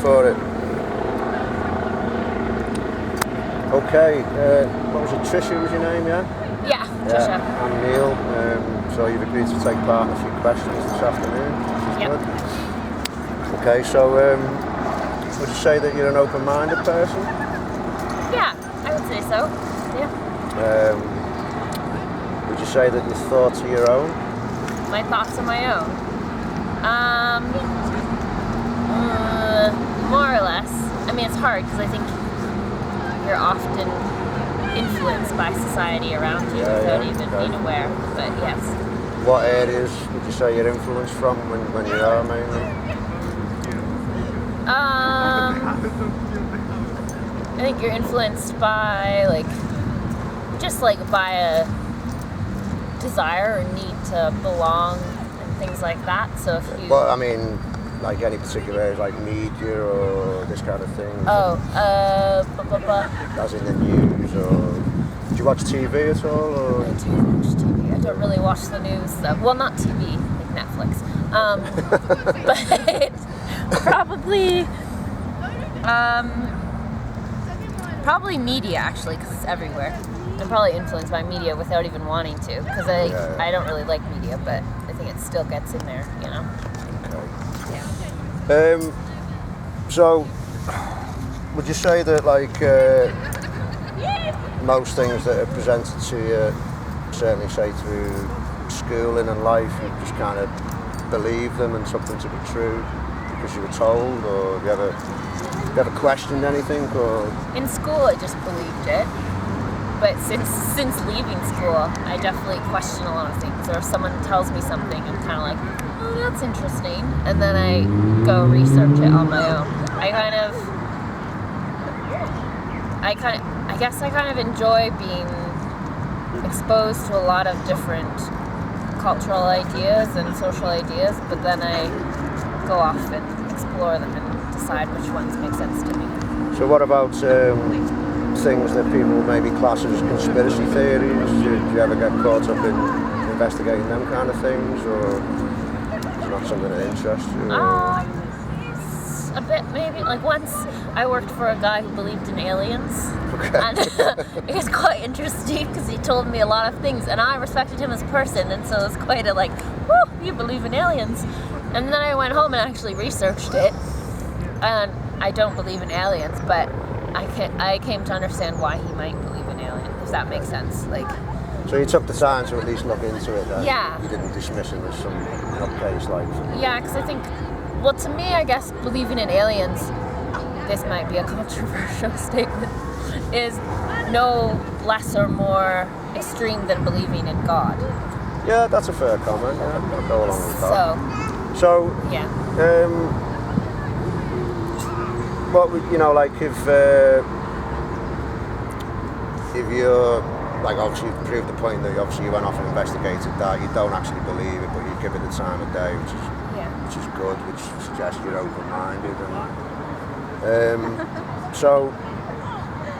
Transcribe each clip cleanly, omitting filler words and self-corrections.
For it. Okay, what was it? Trisha was your name, yeah? Yeah, Trisha. I'm Neil. So you've agreed to take part in a few questions this afternoon, which is good. Okay, so would you say that you're an open-minded person? Yeah, I would say so. Yeah. Would you say that your thoughts are your own? My thoughts are my own. More or less. I mean, it's hard because I think you're often influenced by society around you without even being aware. But yes. What areas would you say you're influenced from when you are mainly? I think you're influenced by by a desire or need to belong and things like that. So if you... Well, I mean, like any particular areas, like media or this kind of thing? As in the news, or... Do you watch TV at all? Or? I do watch TV. I don't really watch the news, though. Well, not TV, like Netflix. But probably media, actually, because it's everywhere. I'm probably influenced by media without even wanting to, because I don't really like media, but I think it still gets in there, you know? Okay. Yeah. So, would you say that, like, most things that are presented to you, certainly say through schooling and life, you just kind of believe them and took them to be true because you were told, or have you ever questioned anything? Or in school, I just believed it. But since leaving school, I definitely question a lot of things. Or if someone tells me something, I'm kind of like, oh, that's interesting. And then I go research it on my own. I guess I kind of enjoy being exposed to a lot of different cultural ideas and social ideas, but then I go off and explore them and decide which ones make sense to me. So what about things that people maybe class as conspiracy theories? Do you ever get caught up in investigating them kind of things, or is it not something that interests you? A bit, maybe. Like once I worked for a guy who believed in aliens. Okay. And it was quite interesting because he told me a lot of things, and I respected him as a person, and so it was quite a like, whoo, you believe in aliens. And then I went home and actually researched it, and I don't believe in aliens, but I came to understand why he might believe in aliens, if that makes sense. Like. So you took the time to at least look into it then? Yeah. You didn't dismiss it as some nutcase like... Yeah, because I think, well, to me, I guess believing in aliens, this might be a controversial statement, is no less or more extreme than believing in God. Yeah, that's a fair comment. Yeah, I'll go along with that. So yeah. What would, you know, like if you're, like, obviously you've proved the point that obviously you went off and investigated that, you don't actually believe it, but you give it the time of day, which is good, which suggests you're open-minded. And so,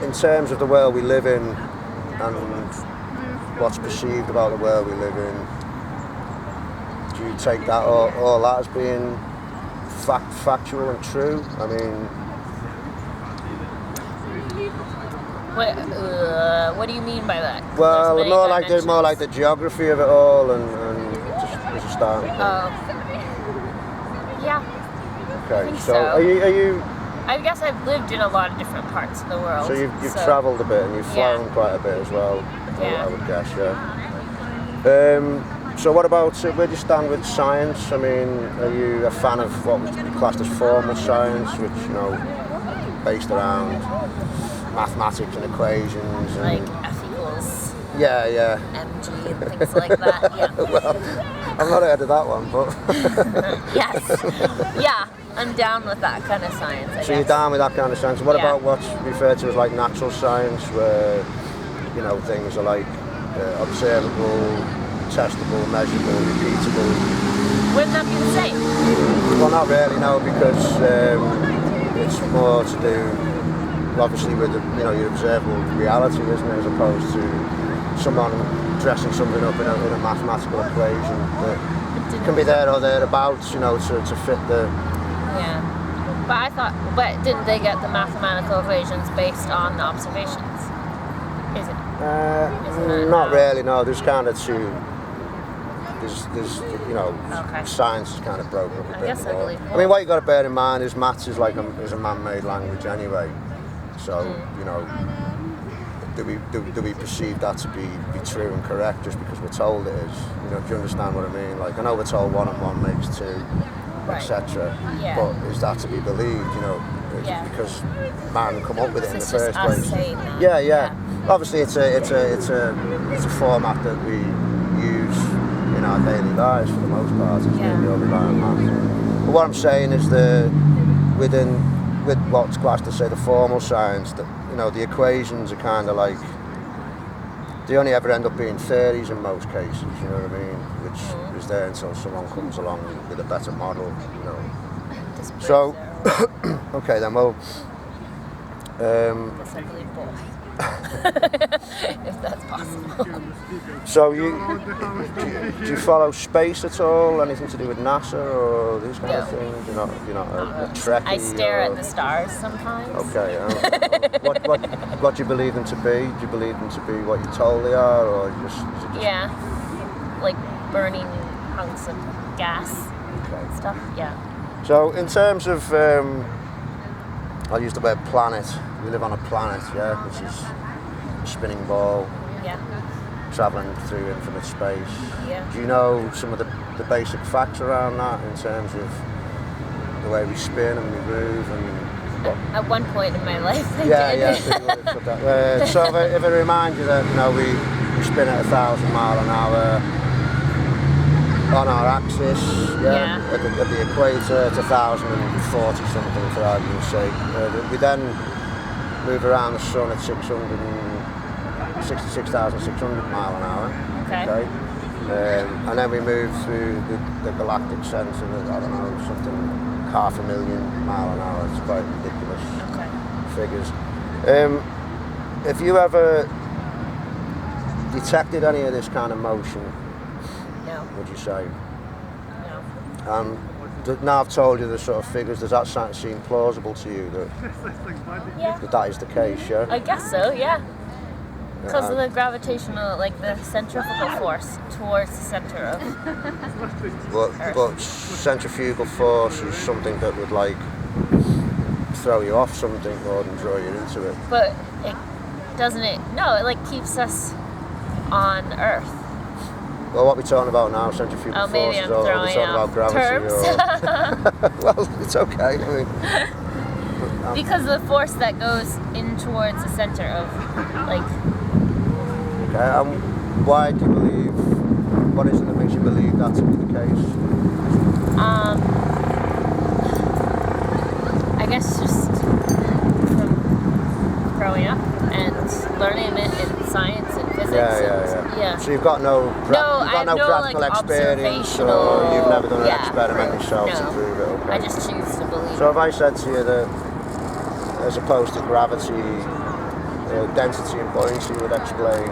in terms of the world we live in and what's perceived about the world we live in, do you take that all that as being factual and true? I mean, what do you mean by that? Well, more like the geography of it all, and just as a starting point. Yeah. Okay. I think so are you? I guess I've lived in a lot of different parts of the world. So you've travelled a bit and you've flown quite a bit as well. Yeah. I would guess. Yeah. So what about where do you stand with science? I mean, are you a fan of what would be classed as formal science, which, you know, based around mathematics and equations and like F equals mg and things like that? Yeah. Well, I've not heard of that one, but yes, yeah, I'm down with that kind of science. I guess. You're down with that kind of science. What about what's referred to as like natural science, where, you know, things are like observable, testable, measurable, repeatable? Wouldn't that be the same? Well, not really, no, because it's more to do, obviously, with your observable reality, isn't it, as opposed to someone dressing something up in a mathematical equation that can be there or thereabouts, you know, to fit the But I thought, but didn't they get the mathematical equations based on the observations? Isn't it Not really. No, there's kind of two. There's you know, Okay. science is kind of broken up a bit guess I more. believe I mean, what you got to bear in mind is maths is like is a man-made language anyway. So you know, do we perceive that to be true and correct just because we're told it is? You know, do you understand what I mean? Like, I know we're told 1 and 1 makes 2, Right. etc. Yeah. But is that to be believed? You know, Yeah. because man come up with it in the It's just first us place. saying that. Yeah. Obviously, it's a format that we use in our daily lives for the most part. It's Yeah. really all rely on maths. But what I'm saying is with what's classed to say the formal science, that you know the equations are kind of like they only ever end up being theories in most cases. You know what I mean? Which is there until someone comes along with a better model. You know. So, okay then. Well. Guess I believe both. If that's possible. So do you follow space at all? Anything to do with NASA or these kind of No. things? You're not a Trekkie? I stare or... at the stars sometimes. Okay. What do you believe them to be? Do you believe them to be what you're told they are, or is it just... Yeah, like burning hunks of gas Okay. and stuff. Yeah. So in terms of, I'll use the word planet. We live on a planet, yeah, which is a spinning ball, Yeah. travelling through infinite space. Yeah. Do you know some of the basic facts around that in terms of the way we spin and we move and what? At one point in my life, I Yeah, did. yeah. So, you would have took that. So if I remind you that we spin at 1,000 mile an hour on our axis, Yeah. At the equator, it's 1,040 something for argument's sake. We then move around the sun at 66,600 mile an hour. Okay. And then we move through the galactic centre at, I don't know, something 500,000 mile an hour. It's quite ridiculous figures. If you ever detected any of this kind of motion, No. would you say? No. Now I've told you the sort of figures, does that seem plausible to you Yeah. that is the case, yeah? I guess so. Yeah. Because of the gravitational, like the centrifugal force towards the center of. But centrifugal force is something that would like throw you off something more than draw you into it. But it doesn't it? No, it like keeps us on Earth. Well, what we're talking about now, centrifugal Oh, force, maybe I'm or we're throwing talking out about gravity. terms. Well, it's okay. I mean, Because the force that goes in towards the center of, like. okay. Why do you believe? What is it that makes you believe that to be the case? I guess just from growing up and learning it in science and physics. Yeah. So you've got no practical like, experience, or observational- you've never done an yeah, experiment proof. yourself to No. prove it. Okay. I just choose to believe. So if I said to you that, as opposed to gravity, density and buoyancy would explain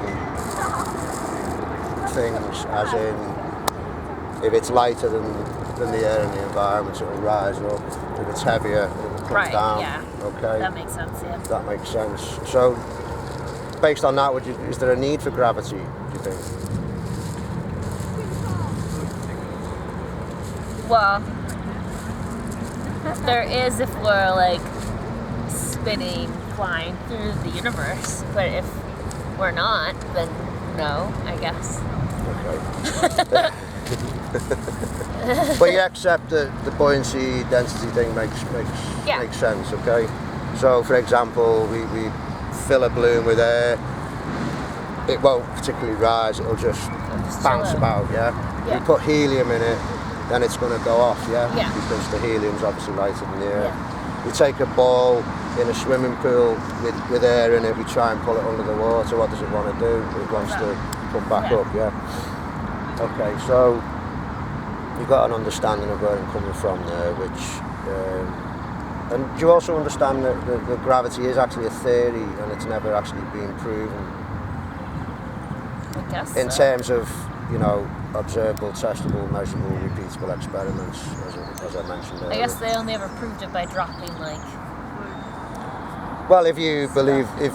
things, as in, if it's lighter than the air in the environment, it will rise up. If it's heavier, it will come down. Yeah. Okay. That makes sense. Yeah. That makes sense. So, based on that, is there a need for gravity, do you think? Well, there is if we're like spinning, flying through the universe. But if we're not, then no, I guess. Okay. But you accept that the buoyancy density thing makes sense, okay? So, for example, we fill a balloon with air, it won't particularly rise, it'll just bounce about, yeah? Yeah. You put helium in it, then it's going to go off, yeah? Yeah. Because the helium's obviously lighter than the air. Yeah. You take a ball in a swimming pool with air in it, we try and pull it under the water, what does it want to do? It wants to come back up, yeah? Okay, so you've got an understanding of where I'm coming from there, which... and do you also understand that gravity is actually a theory and it's never actually been proven? I guess In so. terms of, observable, testable, measurable, repeatable experiments, as it as I mentioned earlier. I guess they only ever proved it by dropping, like... Well, if you believe, if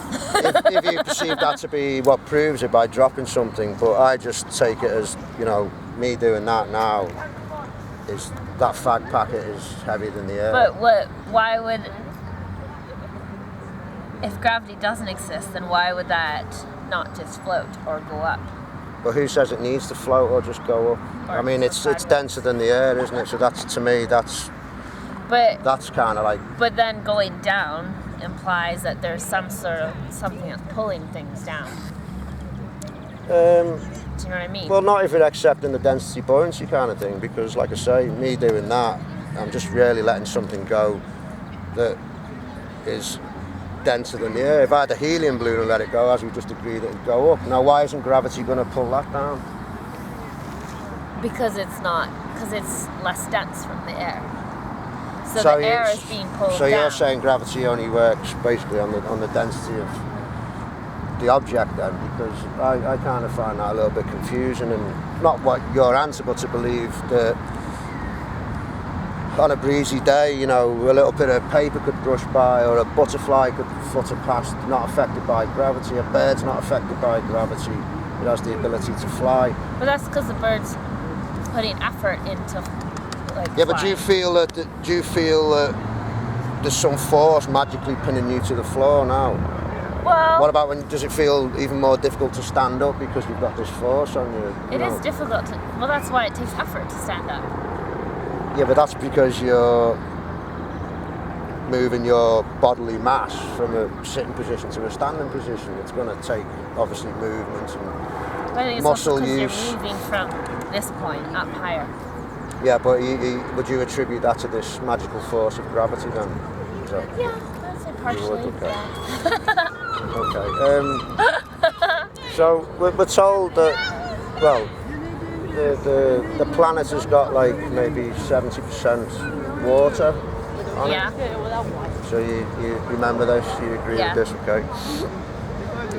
you perceive that to be what proves it by dropping something, but I just take it as, you know, me doing that now is that fag packet is heavier than the Earth. But why would, if gravity doesn't exist, then why would that not just float or go up? But who says it needs to float or just go up? Or I mean, it's denser than the air, isn't it? So that's, to me, that's kind of like... But then going down implies that there's some sort of something that's pulling things down. Do you know what I mean? Well, not if you're accepting the density buoyancy kind of thing, because like I say, me doing that, I'm just really letting something go that is denser than the air. If I had a helium balloon and let it go, as we just agreed, it would go up. Now, why isn't gravity going to pull that down? Because it's less dense from the air. So the air is being pulled down. So you're saying gravity only works basically on the density of the object then, because I kind of find that a little bit confusing, and not what your answer, but to believe that on a breezy day, you know, a little bit of paper could brush by, or a butterfly could flutter past, not affected by gravity. A bird's not affected by gravity. It has the ability to fly. But that's because the bird's putting effort into, like, yeah, but do you feel that there's some force magically pinning you to the floor now? Well, what about when does it feel even more difficult to stand up because you've got this force on you? It is difficult to, well, that's why it takes effort to stand up. Yeah, but that's because you're moving your bodily mass from a sitting position to a standing position. It's going to take, obviously, movement and muscle use. You're moving from this point up higher. Yeah, but would you attribute that to this magical force of gravity then? Yeah, I'd say partially. Okay. Yeah. Okay. So we're told that, well, the planet has got like maybe 70% water on it. So you remember this? You agree with this? Okay.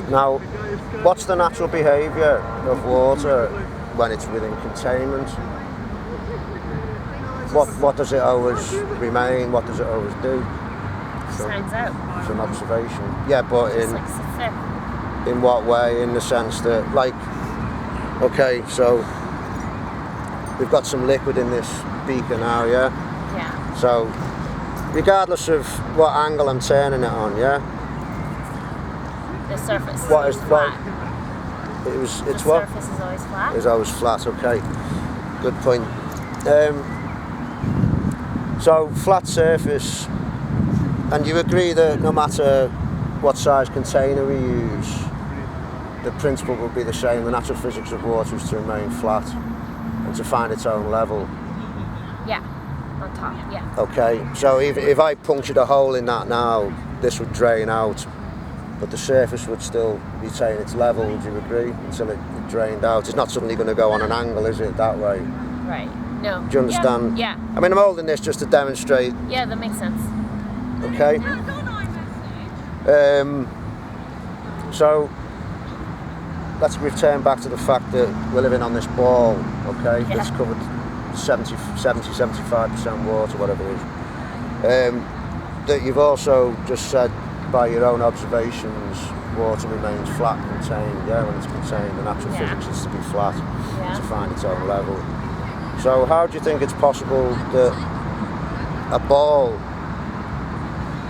Now, what's the natural behaviour of water when it's within containment? What does it always remain? What does it always do? Stands out. It's an observation. Yeah, but like in what way? In the sense that, like, okay, so we've got some liquid in this beaker now, yeah? Yeah. So, regardless of what angle I'm turning it on, yeah? The surface is always flat. The surface is always flat? It's always flat, okay. Good point. So, flat surface, and you agree that no matter what size container we use, the principle will be the same. The natural physics of water is to remain flat and to find its own level. Yeah, on top, yeah. Okay, so if I punctured a hole in that now, this would drain out, but the surface would still retain its level, would you agree? Until it drained out. It's not suddenly going to go on an angle, is it, that way? Right, no. Do you understand? Yeah. I mean, I'm holding this just to demonstrate. Yeah, that makes sense. Okay. So let's return back to the fact that we're living on this ball, okay, that's covered 75% water, whatever it is. That you've also just said by your own observations, water remains flat and contained, yeah, when it's contained, the natural physics is to be flat, to find its own level. So how do you think it's possible that a ball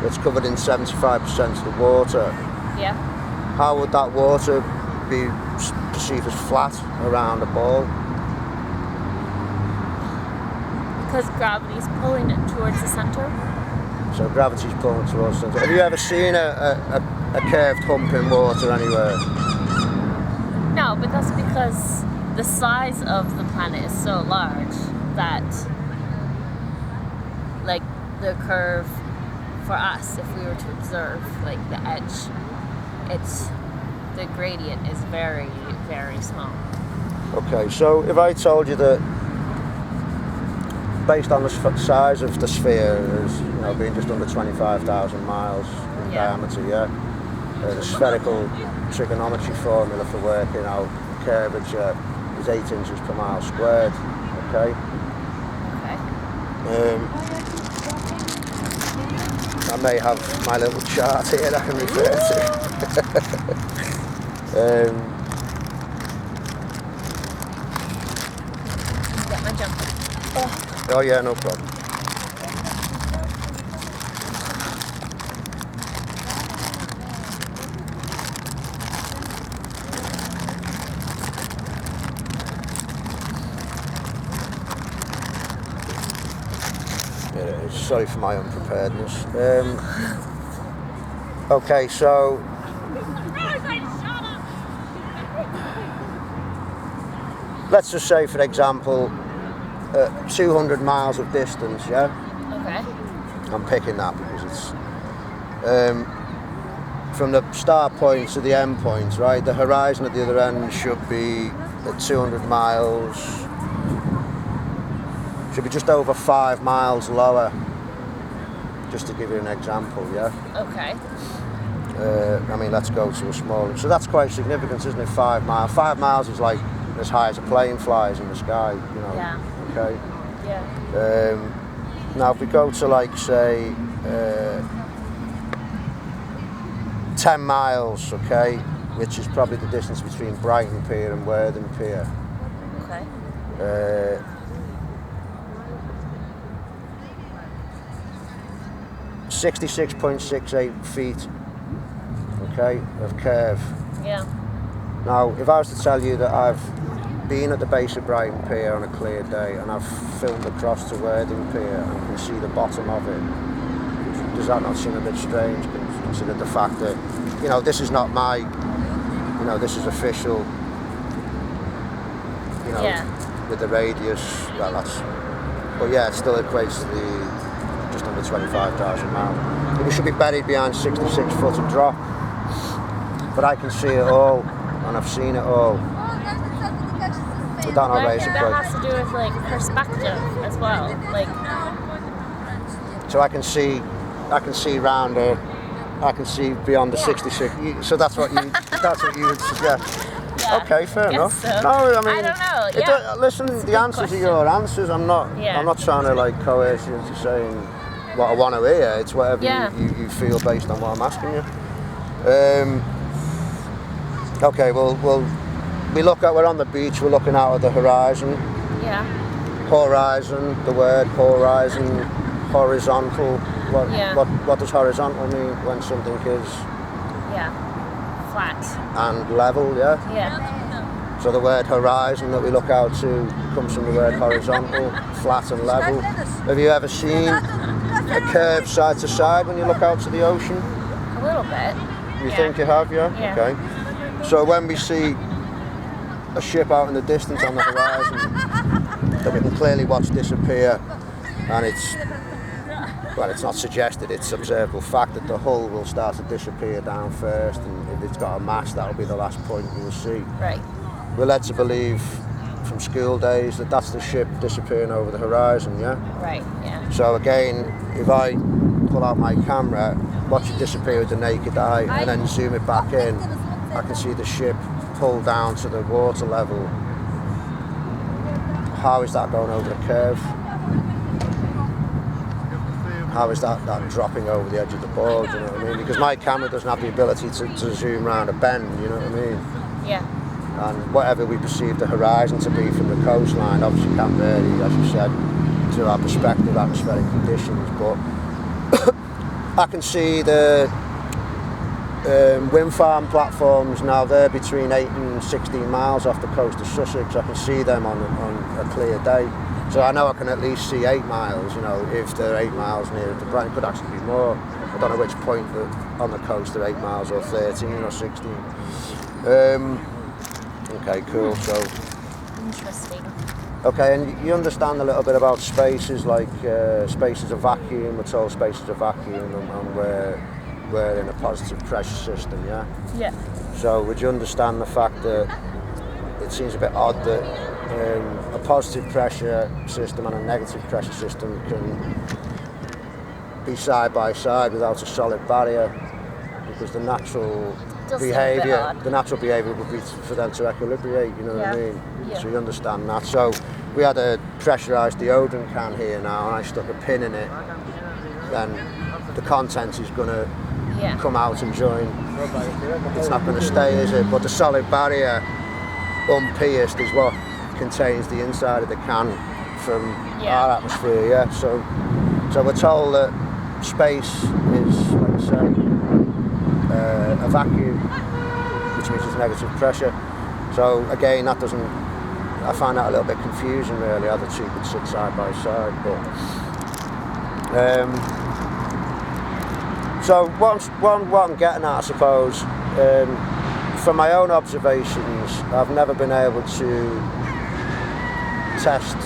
that's covered in 75% of the water, how would that water be perceived as flat around a ball? Because gravity's pulling it towards the center. So gravity's pulling towards the center. Have you ever seen a curved hump in water anywhere? No, but that's because the size of the planet is so large that, like, the curve for us, if we were to observe, like, the edge, the gradient is very, very small. Okay, so if I told you that based on the size of the sphere as, you know, being just under 25,000 miles in diameter, the spherical trigonometry formula for working out curvature is 8 inches per mile squared, okay? I may have my little chart here that I can refer to. Got my jumper. Oh yeah, no problem. Sorry for my unpreparedness. Okay, so let's just say, for example, 200 miles of distance, yeah? Okay. I'm picking that because it's from the start point to the end point, right? The horizon at the other end should be at 200 miles, should be just over 5 miles lower, just to give you an example, yeah? Okay. I mean, let's go to a smaller, so that's quite significant, isn't it? 5 miles. 5 miles is like as high as a plane flies in the sky, you know? Yeah. Okay? Yeah. Now, if we go to, like, say, 10 miles, okay, which is probably the distance between Brighton Pier and Worthing Pier. Okay. 66.68 feet, okay, of curve. Yeah. Now, if I was to tell you that I've been at the base of Brighton Pier on a clear day and I've filmed across to Worthing Pier and can see the bottom of it, does that not seem a bit strange, considering the fact that, you know, this is not my, you know, this is official, you know, with the radius, well, that's, but yeah, it still equates to the just under 25,000 miles. We should be buried behind 66 foot of drop, but I can see it all, and I've seen it all. Would that not raise a that has to do with like perspective as well, like. So I can see round it. I can see beyond the 66. So that's what you would suggest. Yeah, okay, fair enough. So. No, I mean, I don't know. Yeah. Listen, the answers are your answers. I'm not trying to like coerce you into saying what I want to hear. It's whatever you feel based on what I'm asking you. Okay, well, we're on the beach. We're looking out at the horizon. Yeah. Horizon. The word horizon. Horizontal. What does horizontal mean when something is? Yeah. Flat. And level, yeah? Yeah. So the word horizon that we look out to comes from the word horizontal, flat and level. Have you ever seen a curve side to side when you look out to the ocean? A little bit. You think you have, yeah? Yeah. Okay. So when we see a ship out in the distance on the horizon that we can clearly watch disappear, and it's not suggested, it's observable fact that the hull will start to disappear down first, and if it's got a mast, that'll be the last point you'll see. Right. We're led to believe from school days that that's the ship disappearing over the horizon, yeah? Right, yeah. So again, if I pull out my camera, watch it disappear with the naked eye, and then zoom it back in, I can see the ship pull down to the water level. How is that going over the curve? How is that dropping over the edge of the board, you know what I mean? Because my camera doesn't have the ability to zoom around a bend, you know what I mean? Yeah. And whatever we perceive the horizon to be from the coastline obviously can vary, as you said, to our perspective, atmospheric conditions, but I can see the wind farm platforms now. They're between 8 and 16 miles off the coast of Sussex. I can see them on a clear day. So I know I can at least see 8 miles, you know, if they're 8 miles near to Brighton. It could actually be more. I don't know which point on the coast they're 8 miles or 13 or 16. Okay, cool. So interesting. Okay, and you understand a little bit about spaces, like space is a vacuum. We're told space is a vacuum, and we're in a positive pressure system, yeah? Yeah. So would you understand the fact that it seems a bit odd that a positive pressure system and a negative pressure system can be side by side without a solid barrier? because the natural Does seem a bit behaviour, odd. the natural behaviour would be for them to equilibrate. You know what I mean? Yeah. So you understand that. So we had a pressurised deodorant can here now, and I stuck a pin in it. Then the content is going to come out and join. It's not going to stay, is it? But the solid barrier, unpierced, is what contains the inside of the can from our atmosphere. Yeah. So we're told that space is, like I say, a vacuum, which means it's negative pressure. So again, that doesn't. I find that a little bit confusing, really, how the two could sit side by side. But so what I'm getting at, I suppose, from my own observations, I've never been able to test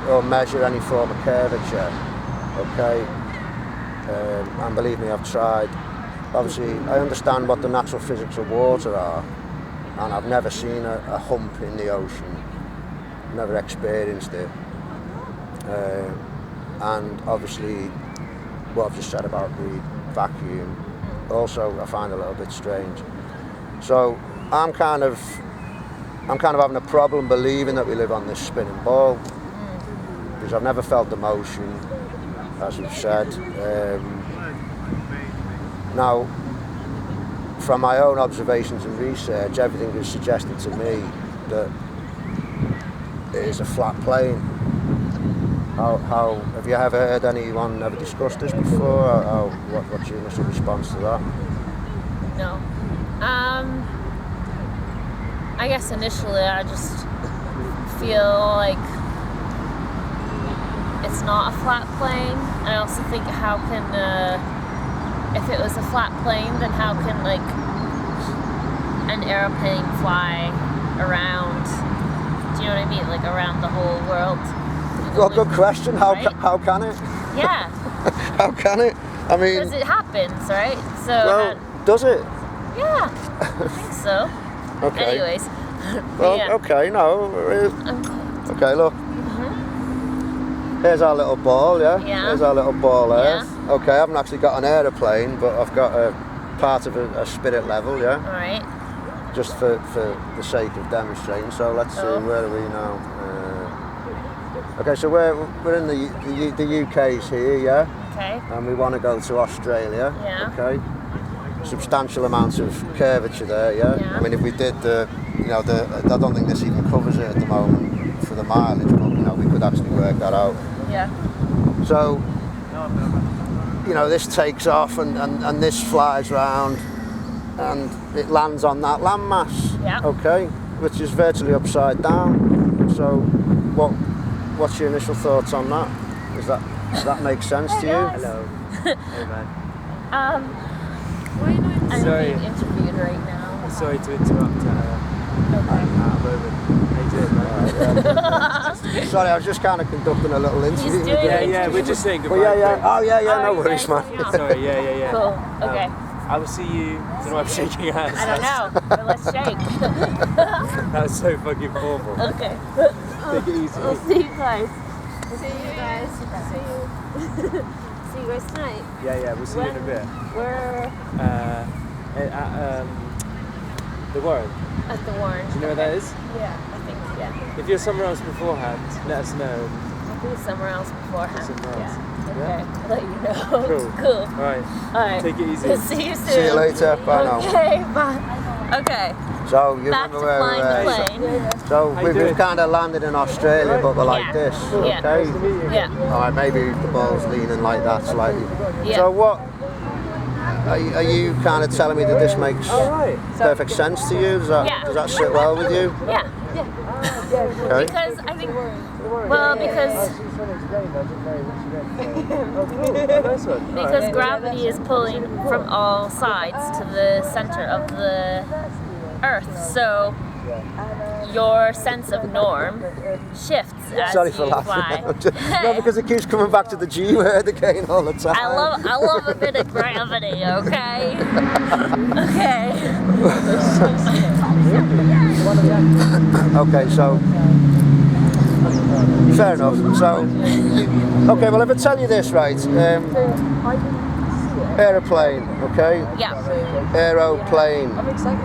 or measure any form of curvature. Okay, and believe me, I've tried. Obviously, I understand what the natural physics of water are, and I've never seen a hump in the ocean, never experienced it. And obviously, what I've just said about the vacuum, also I find a little bit strange. So I'm kind of having a problem believing that we live on this spinning ball, because I've never felt the motion, as you've said. Now, from my own observations and research, everything is suggested to me that it is a flat plane. How have you ever heard anyone ever discuss this before? What's your initial response to that? No. I guess initially I just feel like it's not a flat plane. I also think, how can if it was a flat plane, then how can like an airplane fly around? Do you know what I mean? Like around the whole world. Well, good question. How can it? Yeah. How can it? I mean, because it happens, right? So. Well, does it? Yeah, I think so. Okay. Anyways. Well, yeah. okay, no. I'm cold. Okay, look. Here's our little ball, yeah? Yeah. Here's our little ball, Earth. Yeah. Okay, I haven't actually got an aeroplane, but I've got a part of a spirit level, yeah? All right. Just for the sake of demonstrating. So let's see, where are we now? Okay, so we're in the UK's here, yeah? Okay. And we want to go to Australia. Yeah. Okay. Substantial amounts of curvature there, yeah? I mean, if we did I don't think this even covers it at the moment for the mileage, but we could actually work that out. Yeah. So, this takes off and this flies round and it lands on that landmass. Yeah. Okay, which is virtually upside down. So, what's your initial thoughts on that? Does that make sense to you? Hello. Hey man. I'm Sorry. being interviewed right now. Sorry to interrupt at a moment. How you doing, man? Sorry, I was just kind of conducting a little interview. He's doing Yeah, we're just saying goodbye. But yeah. Oh yeah, no you worries, guys- man. Sorry, yeah. Cool. Okay. I will see you. I don't know why I'm shaking your hands. I don't know, but let's shake. That was so fucking formal. Okay. Take it easy. We'll see you guys. See you guys. See you. See you guys tonight. Yeah, we'll see you in a bit. We're At the Warren. at the Warren. Do you know where that is? Yeah, I think, yeah. If you're somewhere else beforehand, let us know. I'll be somewhere else beforehand. Somewhere else. Yeah. Okay. Yeah? I'll let you know. Cool. Cool. Alright. Alright. Take it easy. See you soon. See you later. Bye now. Okay, bye. Okay. So you Back to remember flying where the plane. So How you we've doing? kind of landed in Australia, but we're like Yeah. this. Yeah. Okay. Yeah. All right, maybe the ball's leaning like that slightly. Yeah. So what? Are you kind of telling me that this makes Alright. perfect sense to you? Does that sit well with you? Yeah. Okay. Because I think, because Nice one. because gravity is pulling from all sides to the center of the Earth, so your sense of norm shifts as Sorry you for fly. laughing. No, because it keeps coming back to the G word again all the time. I love a bit of gravity, okay? Okay. Okay, so fair enough. So, okay, well, if I tell you this, right? aeroplane, okay? Yeah. Aeroplane,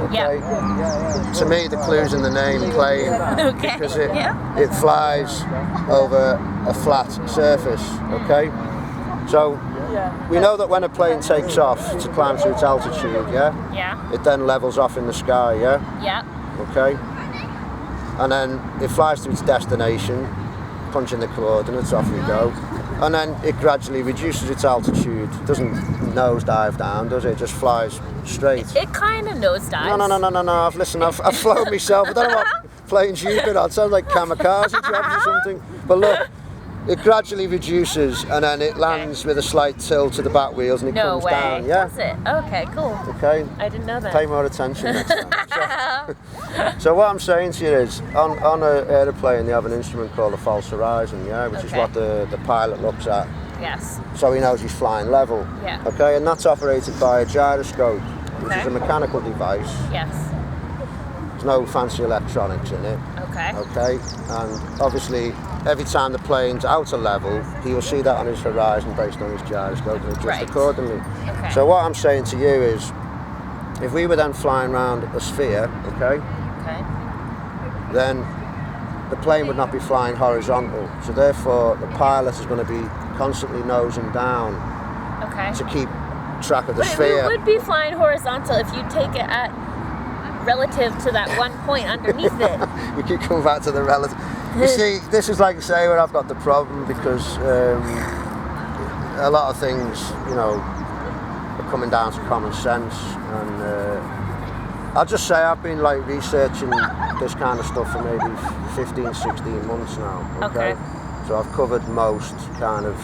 okay? Yeah. To me, the clue's in the name, plane, Okay. because it Yeah. flies over a flat surface, okay? So we know that when a plane takes off to climb to its altitude, yeah, Yeah. it then levels off in the sky, yeah, Yeah. okay? And then it flies to its destination, punching the coordinates, off we go. And then it gradually reduces its altitude. It doesn't nosedive down, does it? It just flies straight. It kind of nosedives. No. I've flown myself. I don't know what planes you've been on. It sounds like kamikaze jobs or something. But look, it gradually reduces and then it lands with a slight tilt to the back wheels and it No comes way. down. Yeah. Does it? Okay, cool. Okay. I didn't know that. Pay more attention next time. So what I'm saying to you is, on an aeroplane they have an instrument called a false horizon, yeah, which is what the pilot looks at. Yes. So he knows he's flying level. Yeah. Okay, and that's operated by a gyroscope, which Okay. is a mechanical device. Yes. There's no fancy electronics in it. Okay. Okay, and obviously every time the plane's out of level, he will see that on his horizon based on his gyroscope and adjust Right. accordingly. Okay. So what I'm saying to you is, if we were then flying around a sphere, okay, Okay. then the plane would not be flying horizontal. So therefore, the pilot is going to be constantly nosing down Okay. to keep track of the But sphere. it would be flying horizontal if you take it at relative to that one point underneath it. We keep coming back to the relative. You see, this is like I say where I've got the problem, because a lot of things, you know, are coming down to common sense, and I'll just say I've been like researching this kind of stuff for maybe 15, 16 months now. Okay. So I've covered most kind of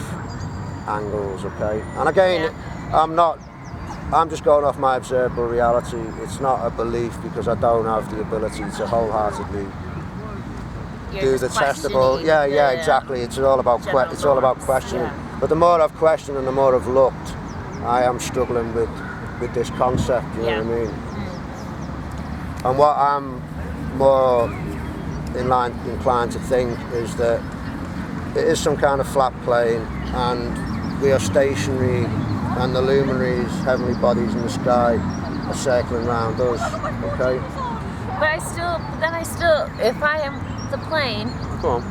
angles. Okay. And again, I'm just going off my observable reality. It's not a belief, because I don't have the ability to wholeheartedly do the testable. Yeah, exactly. It's all about questioning. Yeah. But the more I've questioned and the more I've looked, I am struggling with this concept. You know what I mean? And what I'm more inclined to think is that it is some kind of flat plane, and we are stationary, and the luminaries, heavenly bodies in the sky, are circling around us. Okay. But I still, if I am the plane, Go on.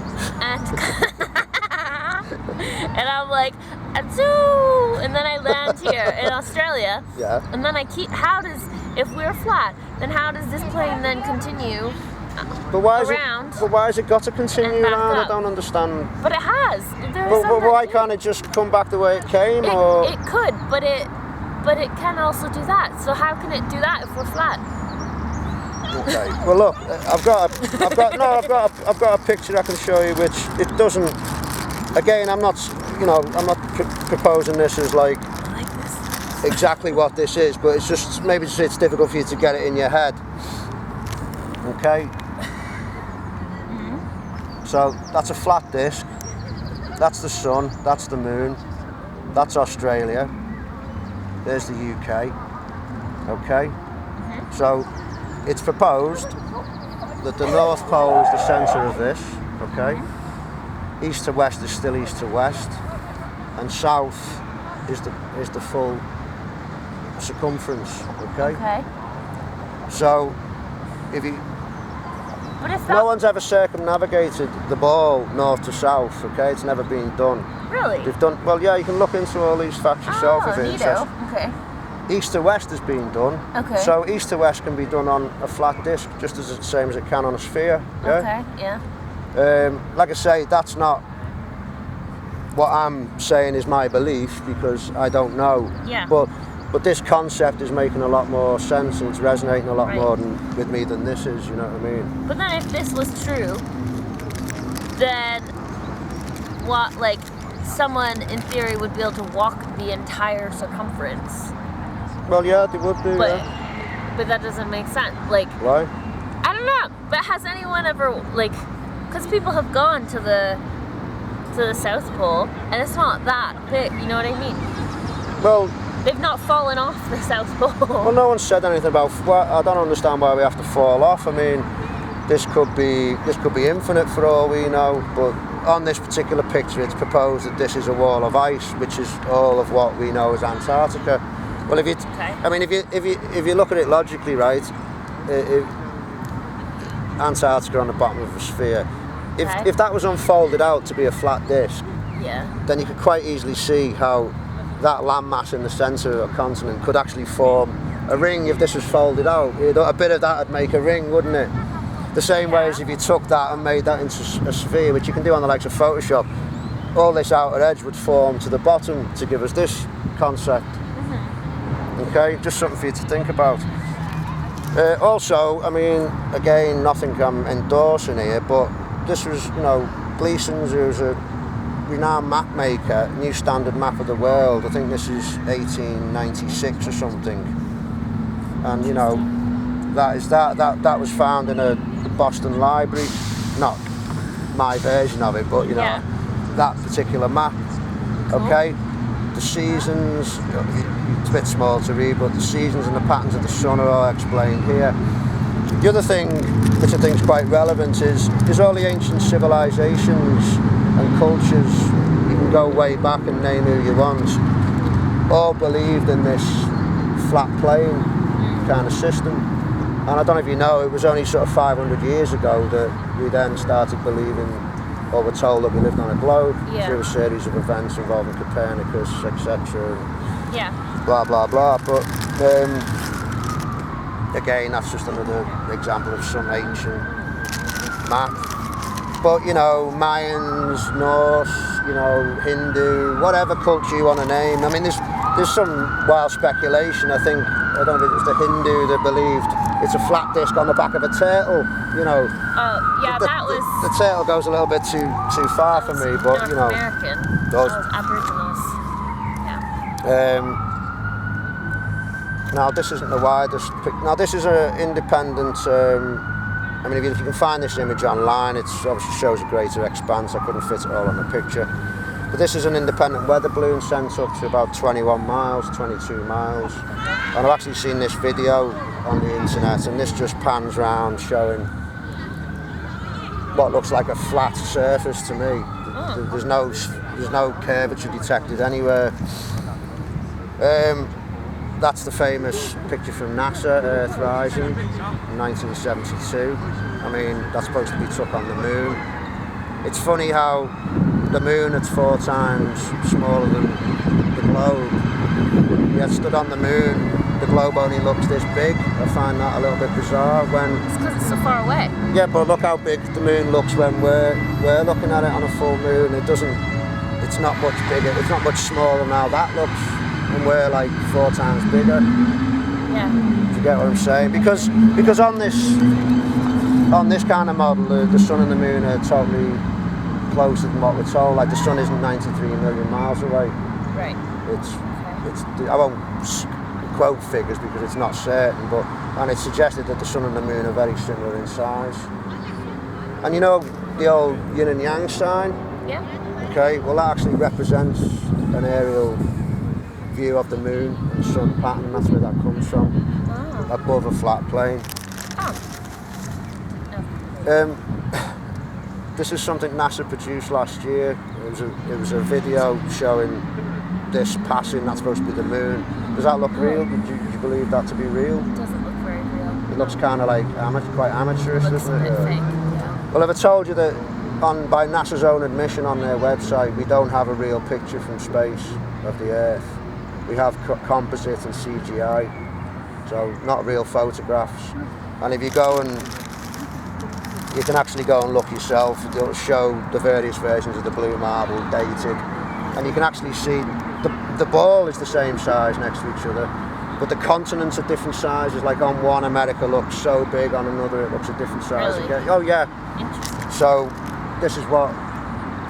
and and I'm like, achoo, and then I land here in Australia. Yeah. And then if we're flat, then how does this plane then continue But why around? But why has it got to and continue back around? I up? don't understand. But it has. But why can't it just come back the way it came? Or It could, but it can also do that. So how can it do that if we're flat? okay. Well, look, I've got a picture I can show you, which it doesn't. Again, I'm not proposing this as like exactly what this is, but it's just maybe it's difficult for you to get it in your head. Okay. So that's a flat disc. That's the sun. That's the moon. That's Australia. There's the UK. Okay. So it's proposed that the North Pole is the centre of this. Okay. East to west is still east to west, and south is the full circumference. Okay. Okay. So if you But if no one's ever circumnavigated the ball north to south, okay? It's never been done. really? They've done, well, yeah, you can look into all these facts yourself if you're interested. Okay. East to west has been done. Okay. So east to west can be done on a flat disc, just as the same as it can on a sphere, yeah? Okay. Yeah. Like I say, that's not what I'm saying is my belief, because I don't know. Yeah. But this concept is making a lot more sense, and it's resonating a lot Right. more with me than this is, you know what I mean? But then if this was true, then what, like, someone in theory would be able to walk the entire circumference. Well, yeah, they would do, But yeah. but that doesn't make sense. Like, Why? I don't know. But has anyone ever, like, because people have gone to the South Pole, and it's not that big, you know what I mean? Well, They've not fallen off the South Pole. well, no one said anything about. Well, I don't understand why we have to fall off. I mean, this could be infinite for all we know. But on this particular picture, it's proposed that this is a wall of ice, which is all of what we know as Antarctica. Well, if you look at it logically, right, Antarctica on the bottom of a sphere. If that was unfolded out to be a flat disc, then you could quite easily see how that landmass in the centre of a continent could actually form a ring. If this was folded out, a bit of that would make a ring, wouldn't it? The same way as if you took that and made that into a sphere, which you can do on the likes of Photoshop, all this outer edge would form to the bottom to give us this concept. Okay, just something for you to think about. Also, I mean, again, nothing I'm endorsing here, but this was, you know, Gleason's, who's a renowned map maker, new standard map of the world. I think this is 1896 or something. And, you know, that was found in a Boston library. Not my version of it, but, you know, that particular map. Okay, the seasons, it's a bit small to read, but the seasons and the patterns of the sun are all explained here. The other thing, which I think is quite relevant, is all the ancient civilizations and cultures, you can go way back and name who you want, all believed in this flat plane kind of system. And I don't know if you know, it was only sort of 500 years ago that we then started believing, or were told that we lived on a globe through a series of events involving Copernicus, etc. Blah, blah, blah. But again, that's just another example of some ancient map. But, you know, Mayans, Norse, you know, Hindu, whatever culture you want to name. I mean, there's some wild speculation. I don't think it was the Hindu that believed it's a flat disc on the back of a turtle, you know. Oh, yeah, the turtle goes a little bit too far for me, but, you know. American. Those Aboriginals. Yeah. Now, this isn't the widest. Now, this is an independent. I mean, if you can find this image online, it obviously shows a greater expanse. I couldn't fit it all on the picture. But this is an independent weather balloon sent up to about 21 miles, 22 miles. And I've actually seen this video on the internet, and this just pans round showing what looks like a flat surface to me. There's no curvature detected anywhere. That's the famous picture from NASA, Earth Rising, in 1972. I mean, that's supposed to be took on the moon. It's funny how the moon, it's 4 times smaller than the globe. Yet stood on the moon, the globe only looks this big. I find that a little bit bizarre when... It's because it's so far away. Yeah, but look how big the moon looks when we're looking at it on a full moon. It's not much bigger, it's not much smaller than how that looks. And we're like 4 times bigger. Yeah. Do you get what I'm saying? Because on this kind of model, the sun and the moon are totally closer than what we're told. Like the sun isn't 93 million miles away. Right. I won't quote figures because it's not certain, and it's suggested that the sun and the moon are very similar in size. And you know the old yin and yang sign? Yeah. Okay. Well, that actually represents an aerial view of the moon and sun pattern. That's where that comes from, above a flat plane. This is something NASA produced last year. It was a video showing this passing. That's supposed to be the moon. Does that look real? Did you believe that to be real? It doesn't look very real. It looks kind of like quite amateurish, doesn't it? Looks a bit fake, yeah. Well, if I told you that by NASA's own admission on their website, we don't have a real picture from space of the Earth. We have composite and CGI, so not real photographs. And if you go and you can actually go and look yourself, it'll show the various versions of the blue marble dated, and you can actually see the ball is the same size next to each other, but the continents are different sizes. Like on one, America looks so big, on another it looks a different size Really? again. Oh yeah. Interesting. So this is what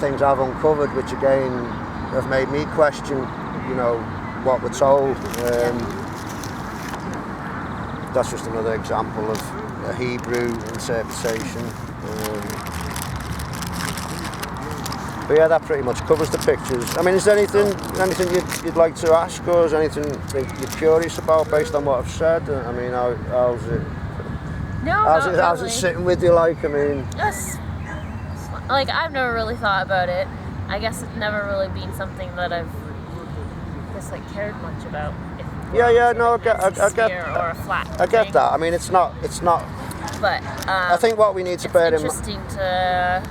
things I've uncovered, which again have made me question, you know, what we're told. That's just another example of a Hebrew interpretation. But yeah, that pretty much covers the pictures. I mean, is there anything you'd like to ask us? Anything that you're curious about based on what I've said? I mean, how's it? No, How's it sitting with you? Like, I mean, Yes. like, I've never really thought about it. I guess it's never really been something that I've just like cared much about. Yeah, no, I get or a flat. I get thing. that. I mean, it's not. But I think what we need to bear in mind. Interesting to,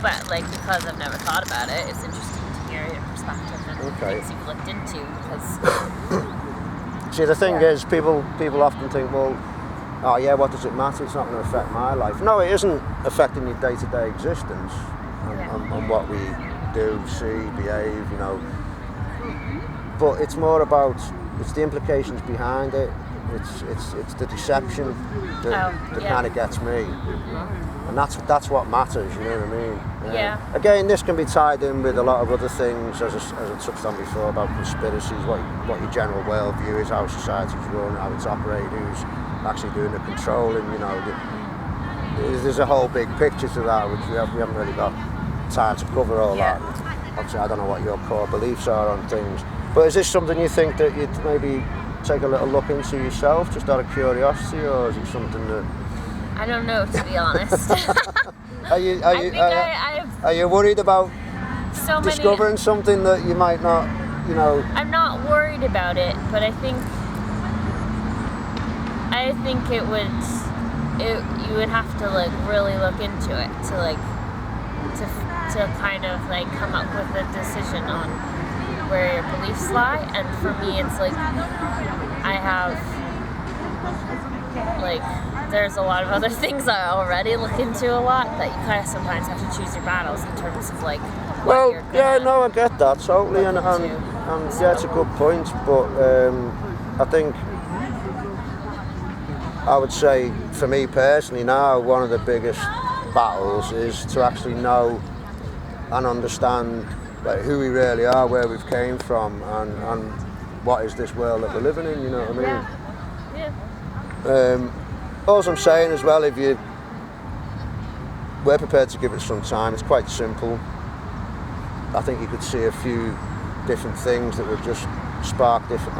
but like because I've never thought about it, it's interesting to hear your perspective and things you've looked into. Because see, the thing is, people often think, well, oh yeah, what does it matter? It's not going to affect my life. No, it isn't affecting your day-to-day existence and what we do, see, behave, you know. But it's more about the implications behind it. It's the deception that kind of gets me, and that's what matters. You know what I mean? Again, this can be tied in with a lot of other things, as I touched on before, about conspiracies, what your general worldview is, how society's run, how it's operated, who's actually doing the controlling. You know, there's a whole big picture to that, which we haven't really got time to cover all that. Obviously, I don't know what your core beliefs are on things, but is this something you think that you'd maybe take a little look into yourself, just out of curiosity, or is it something that... I don't know, to be honest. Are you worried about discovering something that you might not, you know... I'm not worried about it, but I think you would have to like really look into it to kind of like come up with a decision on where your beliefs lie. And for me, it's like I have like there's a lot of other things I already look into a lot that you kind of sometimes have to choose your battles in terms of like well, yeah, no, I get that totally, and yeah, it's a good point, but I think I would say for me personally now, one of the biggest battles is to actually know and understand like who we really are, where we've came from, and what is this world that we're living in, you know what I mean? Yeah. All I'm saying as well, we're prepared to give it some time, it's quite simple. I think you could see a few different things that would just spark different,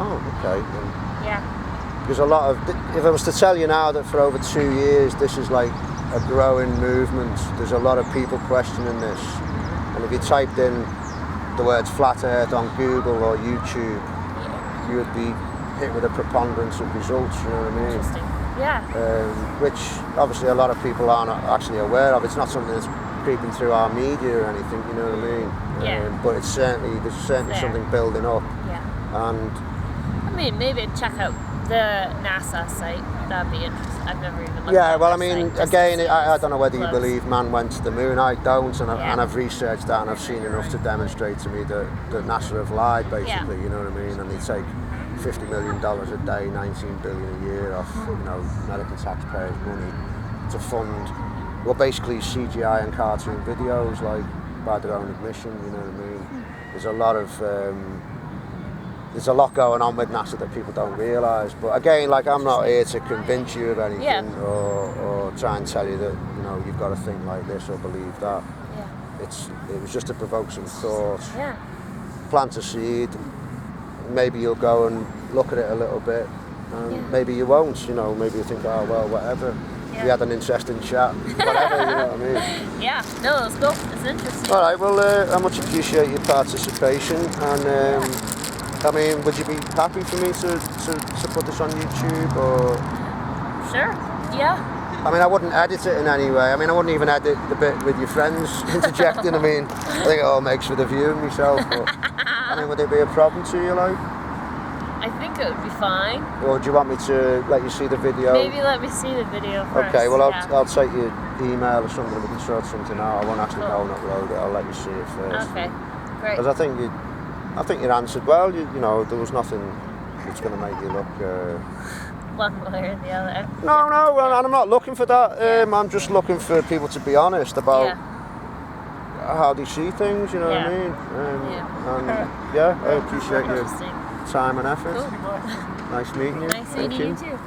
because a lot of, if I was to tell you now that for over 2 years this is like a growing movement, there's a lot of people questioning this, and if you typed in the words flat earth on Google or YouTube, you would be hit with a preponderance of results, you know what I mean? Interesting. Yeah. Which obviously a lot of people aren't actually aware of. It's not something that's creeping through our media or anything, you know what I mean? But there's certainly something building up. Yeah. And I mean, maybe check out the NASA site. That'd be interesting. I've never even looked yeah, at well, I their mean, site, again, I don't know whether you believe man went to the moon. I don't, and I've researched that, and I've seen enough to demonstrate to me that NASA have lied, basically, you know what I mean? And they take $50 million a day, $19 billion a year off, you know, American taxpayers' money to fund, well, basically CGI and cartoon videos, like, by their own admission, you know what I mean? There's a lot going on with NASA that people don't realise. But again, like, I'm not here to convince you of anything or try and tell you that, you know, you've got to think like this or believe that. It was just to provoke some thought. Plant a seed. Maybe you'll go and look at it a little bit, and maybe you won't, you know, maybe you think, oh well, whatever. We had an interesting chat, whatever, you know what I mean? Yeah, no, it's cool, it's interesting. Alright, well, I much appreciate your participation, and I mean, would you be happy for me to put this on YouTube, or? Sure, yeah. I mean, I wouldn't edit it in any way. I mean, I wouldn't even edit the bit with your friends interjecting. I mean, I think it all makes for the viewing myself, but I mean, would it be a problem to you, like? I think it would be fine. Or do you want me to let you see the video? Maybe let me see the video first. Okay, well, I'll take your email or something, we can sort something out. I won't actually go and upload it, I'll let you see it first. Okay, great. Because I think you answered well, you know, there was nothing that's going to make you look... one way or the other. No, and I'm not looking for that. I'm just looking for people to be honest about how they see things, you know what I mean? And I appreciate your time and effort. Cool. Nice meeting you. Nice meeting you too.